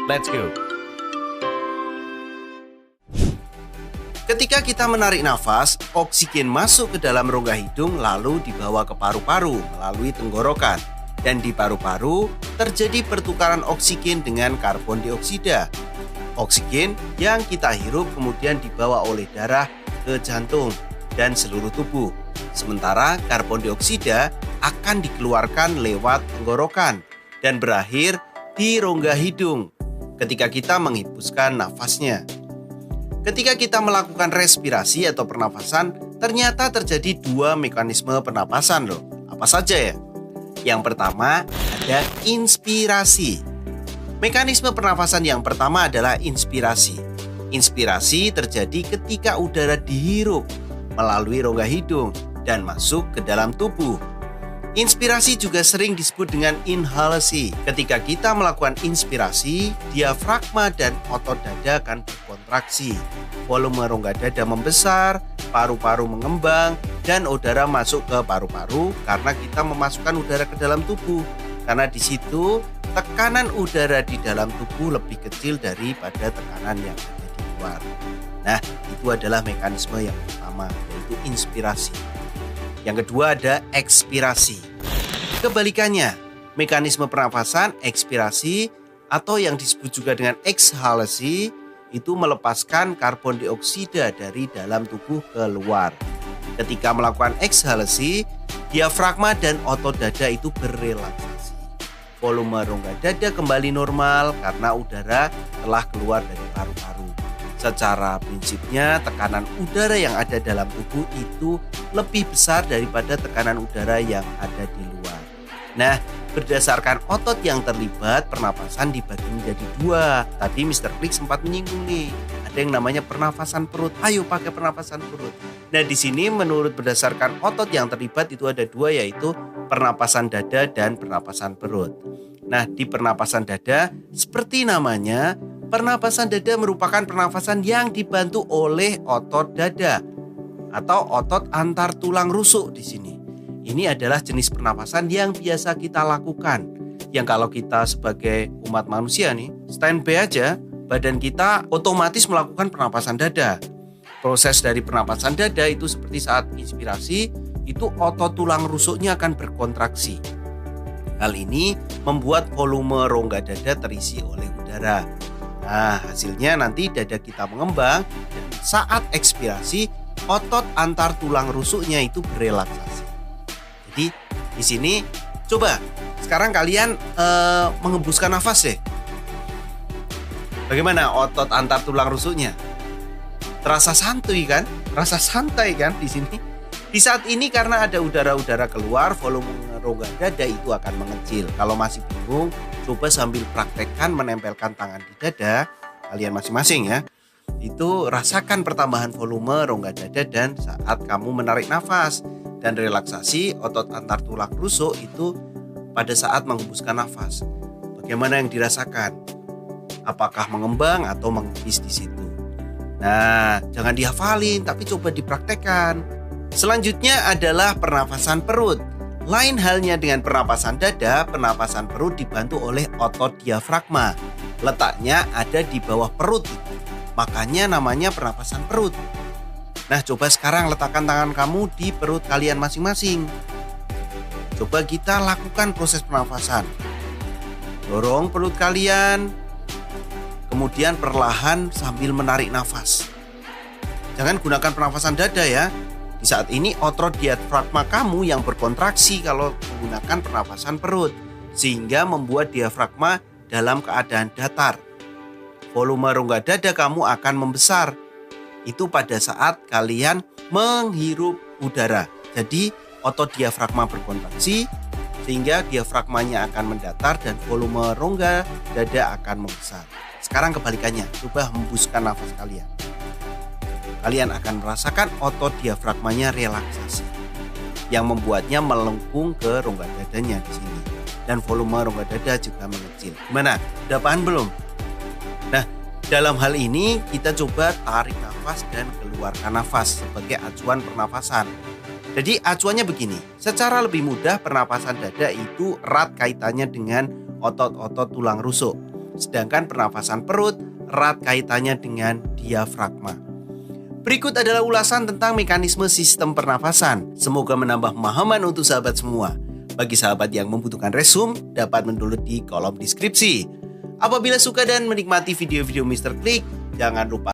Let's go. Ketika kita menarik nafas, oksigen masuk ke dalam rongga hidung lalu dibawa ke paru-paru melalui tenggorokan. Dan di paru-paru terjadi pertukaran oksigen dengan karbon dioksida. Oksigen yang kita hirup kemudian dibawa oleh darah ke jantung dan seluruh tubuh. Sementara karbon dioksida akan dikeluarkan lewat tenggorokan dan berakhir di rongga hidung ketika kita menghembuskan nafasnya. Ketika kita melakukan respirasi atau pernafasan, ternyata terjadi dua mekanisme pernapasan loh. Apa saja ya? Yang pertama ada inspirasi. Mekanisme pernafasan yang pertama adalah inspirasi. Inspirasi terjadi ketika udara dihirup melalui rongga hidung dan masuk ke dalam tubuh. Inspirasi juga sering disebut dengan inhalasi. Ketika kita melakukan inspirasi, diafragma dan otot dada akan berkontraksi. Volume rongga dada membesar, paru-paru mengembang, dan udara masuk ke paru-paru karena kita memasukkan udara ke dalam tubuh. Karena di situ tekanan udara di dalam tubuh lebih kecil daripada tekanan yang ada di luar. Nah, itu adalah mekanisme yang pertama, yaitu inspirasi. Yang kedua ada ekspirasi. Kebalikannya, mekanisme pernafasan ekspirasi atau yang disebut juga dengan ekshalasi itu melepaskan karbon dioksida dari dalam tubuh keluar. Ketika melakukan ekshalasi, diafragma dan otot dada itu berrelaksasi. Volume rongga dada kembali normal karena udara telah keluar dari paru-paru. Secara prinsipnya, tekanan udara yang ada dalam tubuh itu lebih besar daripada tekanan udara yang ada di luar. Nah, berdasarkan otot yang terlibat, pernapasan dibagi menjadi dua. Tadi Mr. Klik sempat menyinggung nih, ada yang namanya pernafasan perut. Ayo pakai pernafasan perut. Nah, di sini menurut berdasarkan otot yang terlibat itu ada dua, yaitu pernapasan dada dan pernapasan perut. Nah, di pernapasan dada, seperti namanya, pernapasan dada merupakan pernapasan yang dibantu oleh otot dada atau otot antar tulang rusuk di sini. Ini adalah jenis pernapasan yang biasa kita lakukan. Yang kalau kita sebagai umat manusia nih, standby aja, badan kita otomatis melakukan pernapasan dada. Proses dari pernapasan dada itu seperti saat inspirasi, itu otot tulang rusuknya akan berkontraksi. Hal ini membuat volume rongga dada terisi oleh udara. Nah, hasilnya nanti dada kita mengembang dan saat ekspirasi otot antar tulang rusuknya itu berrelaksasi. Jadi di sini coba sekarang kalian mengembuskan nafas deh. Bagaimana otot antar tulang rusuknya? Terasa santuy kan? Terasa santai kan di sini? Di saat ini karena ada udara-udara keluar, volume rongga dada itu akan mengecil. Kalau masih bingung, coba sambil praktekkan menempelkan tangan di dada kalian masing-masing ya. Itu rasakan pertambahan volume rongga dada dan saat kamu menarik nafas dan relaksasi otot antar tulang rusuk itu pada saat menghembuskan nafas. Bagaimana yang dirasakan? Apakah mengembang atau mengepis di situ? Nah, jangan dihafalin tapi coba dipraktekkan. Selanjutnya adalah pernafasan perut. Lain halnya dengan pernapasan dada, pernapasan perut dibantu oleh otot diafragma. Letaknya ada di bawah perut. Makanya namanya pernapasan perut. Nah, coba sekarang letakkan tangan kamu di perut kalian masing-masing. Coba kita lakukan proses pernafasan. Dorong perut kalian, kemudian perlahan sambil menarik nafas. Jangan gunakan pernafasan dada ya. Di saat ini otot diafragma kamu yang berkontraksi kalau menggunakan pernapasan perut, sehingga membuat diafragma dalam keadaan datar. Volume rongga dada kamu akan membesar. Itu pada saat kalian menghirup udara. Jadi otot diafragma berkontraksi sehingga diafragmanya akan mendatar dan volume rongga dada akan membesar. Sekarang kebalikannya, coba hembuskan nafas kalian. Kalian akan merasakan otot diafragmanya relaksasi yang membuatnya melengkung ke rongga dadanya di sini dan volume rongga dada juga mengecil. Gimana? Udah paham belum? Nah, dalam hal ini kita coba tarik nafas dan keluarkan nafas sebagai acuan pernafasan. Jadi acuannya begini, secara lebih mudah pernapasan dada itu erat kaitannya dengan otot-otot tulang rusuk. sedangkan pernafasan perut erat kaitannya dengan diafragma. Berikut adalah ulasan tentang mekanisme sistem pernafasan. Semoga menambah pemahaman untuk sahabat semua. Bagi sahabat yang membutuhkan resum, dapat mendownload di kolom deskripsi. Apabila suka dan menikmati video-video Mr. Klik, jangan lupa